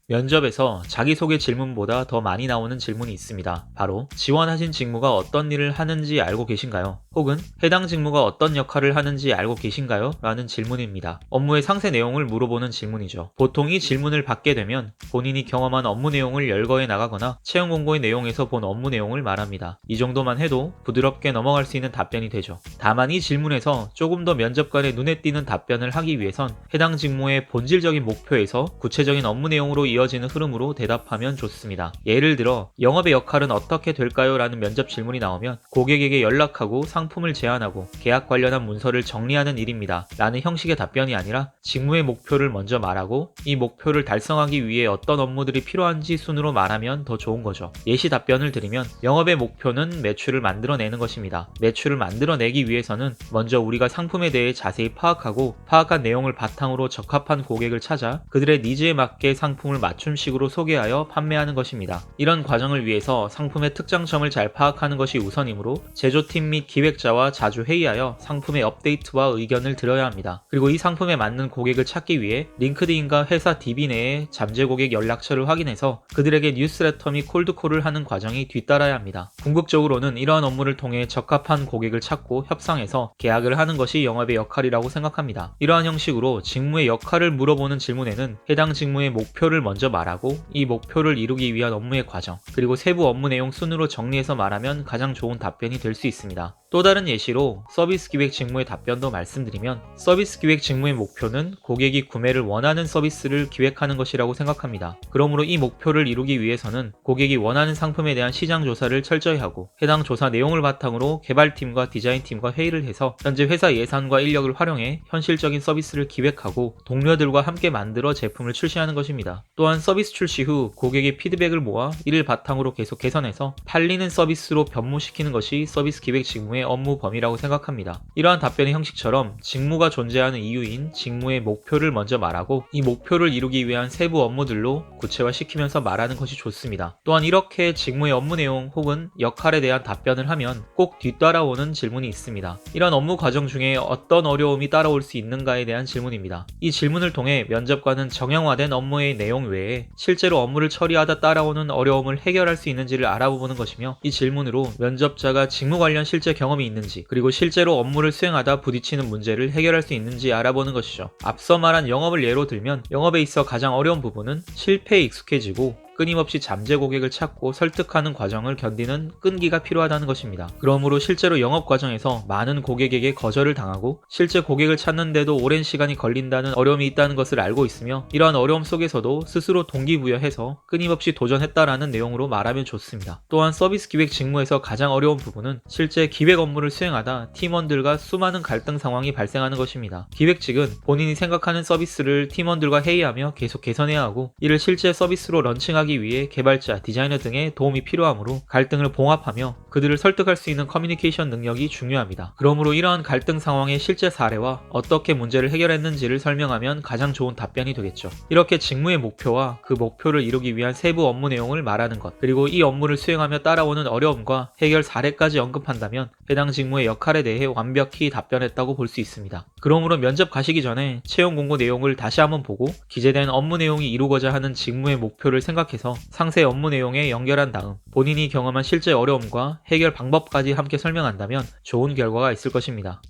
면접에서 자기소개 질문보다 더 많이 나오는 질문이 있습니다. 바로 지원하신 직무가 어떤 일을 하는지 알고 계신가요? 혹은 해당 직무가 어떤 역할을 하는지 알고 계신가요? 라는 질문입니다. 업무의 상세 내용을 물어보는 질문이죠. 보통 이 질문을 받게 되면 본인이 경험한 업무 내용을 열거해 나가거나 채용 공고의 내용에서 본 업무 내용을 말합니다. 이 정도만 해도 부드럽게 넘어갈 수 있는 답변이 되죠. 다만 이 질문에서 조금 더 면접관의 눈에 띄는 답변을 하기 위해선 해당 직무의 본질적인 목표에서 구체적인 업무 내용으로 이어지는 흐름으로 대답하면 좋습니다. 예를 들어 영업의 역할은 어떻게 될까요? 라는 면접 질문이 나오면 고객에게 연락하고 상품을 제안하고 계약 관련한 문서를 정리하는 일입니다. 라는 형식의 답변이 아니라 직무의 목표를 먼저 말하고 이 목표를 달성하기 위해 어떤 업무들이 필요한지 순으로 말하면 더 좋은 거죠. 예시 답변을 드리면 영업의 목표는 매출을 만들어내는 것입니다. 매출을 만들어내기 위해서는 먼저 우리가 상품에 대해 자세히 파악하고 파악한 내용을 바탕으로 적합한 고객을 찾아 그들의 니즈에 맞게 상품을 맞춤식으로 소개하여 판매하는 것입니다. 이런 과정을 위해서 상품의 특장점을 잘 파악하는 것이 우선이므로 제조팀 및 기획자와 자주 회의하여 상품의 업데이트와 의견을 들어야 합니다. 그리고 이 상품에 맞는 고객을 찾기 위해 링크드인과 회사 DB 내에 잠재 고객 연락처를 확인해서 그들에게 뉴스레터 및 콜드콜을 하는 과정이 뒤따라야 합니다. 궁극적으로는 이러한 업무를 통해 적합한 고객을 찾고 협상해서 계약을 하는 것이 영업의 역할이라고 생각합니다. 이러한 형식으로 직무의 역할을 물어보는 질문에는 해당 직무의 목표를 먼저 말하고 이 목표를 이루기 위한 업무의 과정, 그리고 세부 업무 내용 순으로 정리해서 말하면 가장 좋은 답변이 될 수 있습니다. 또 다른 예시로 서비스 기획 직무의 답변도 말씀드리면 서비스 기획 직무의 목표는 고객이 구매를 원하는 서비스를 기획하는 것이라고 생각합니다. 그러므로 이 목표를 이루기 위해서는 고객이 원하는 상품에 대한 시장 조사를 철저히 하고 해당 조사 내용을 바탕으로 개발팀과 디자인팀과 회의를 해서 현재 회사 예산과 인력을 활용해 현실적인 서비스를 기획하고 동료들과 함께 만들어 제품을 출시하는 것입니다. 또한 서비스 출시 후 고객의 피드백을 모아 이를 바탕으로 계속 개선해서 팔리는 서비스로 변모시키는 것이 서비스 기획 직무의 업무 범위라고 생각합니다. 이러한 답변의 형식처럼 직무가 존재하는 이유인 직무의 목표를 먼저 말하고 이 목표를 이루기 위한 세부 업무들로 구체화시키면서 말하는 것이 좋습니다. 또한 이렇게 직무의 업무 내용 혹은 역할에 대한 답변을 하면 꼭 뒤따라오는 질문이 있습니다. 이런 업무 과정 중에 어떤 어려움이 따라올 수 있는가에 대한 질문입니다. 이 질문을 통해 면접관은 정형화된 업무의 내용 외에 실제로 업무를 처리하다 따라오는 어려움을 해결할 수 있는지를 알아보는 것이며 이 질문으로 면접자가 직무 관련 실제 경험이 있는지 그리고 실제로 업무를 수행하다 부딪히는 문제를 해결할 수 있는지 알아보는 것이죠. 앞서 말한 영업을 예로 들면 영업에 있어 가장 어려운 부분은 실패에 익숙해지고 끊임없이 잠재 고객을 찾고 설득하는 과정을 견디는 끈기가 필요하다는 것입니다. 그러므로 실제로 영업 과정에서 많은 고객에게 거절을 당하고 실제 고객을 찾는데도 오랜 시간이 걸린다는 어려움이 있다는 것을 알고 있으며 이러한 어려움 속에서도 스스로 동기부여해서 끊임없이 도전했다라는 내용으로 말하면 좋습니다. 또한 서비스 기획 직무에서 가장 어려운 부분은 실제 기획 업무를 수행하다 팀원들과 수많은 갈등 상황이 발생하는 것입니다. 기획직은 본인이 생각하는 서비스를 팀원들과 회의하며 계속 개선해야 하고 이를 실제 서비스로 런칭하기 위해 개발자, 디자이너 등의 도움이 필요하므로 갈등을 봉합하며 그들을 설득할 수 있는 커뮤니케이션 능력이 중요합니다. 그러므로 이러한 갈등 상황의 실제 사례와 어떻게 문제를 해결했는지를 설명하면 가장 좋은 답변이 되겠죠. 이렇게 직무의 목표와 그 목표를 이루기 위한 세부 업무 내용을 말하는 것, 그리고 이 업무를 수행하며 따라오는 어려움과 해결 사례까지 언급한다면 해당 직무의 역할에 대해 완벽히 답변했다고 볼 수 있습니다. 그러므로 면접 가시기 전에 채용 공고 내용을 다시 한번 보고 기재된 업무 내용이 이루고자 하는 직무의 목표를 생각해서 상세 업무 내용에 연결한 다음 본인이 경험한 실제 어려움과 해결 방법까지 함께 설명한다면 좋은 결과가 있을 것입니다.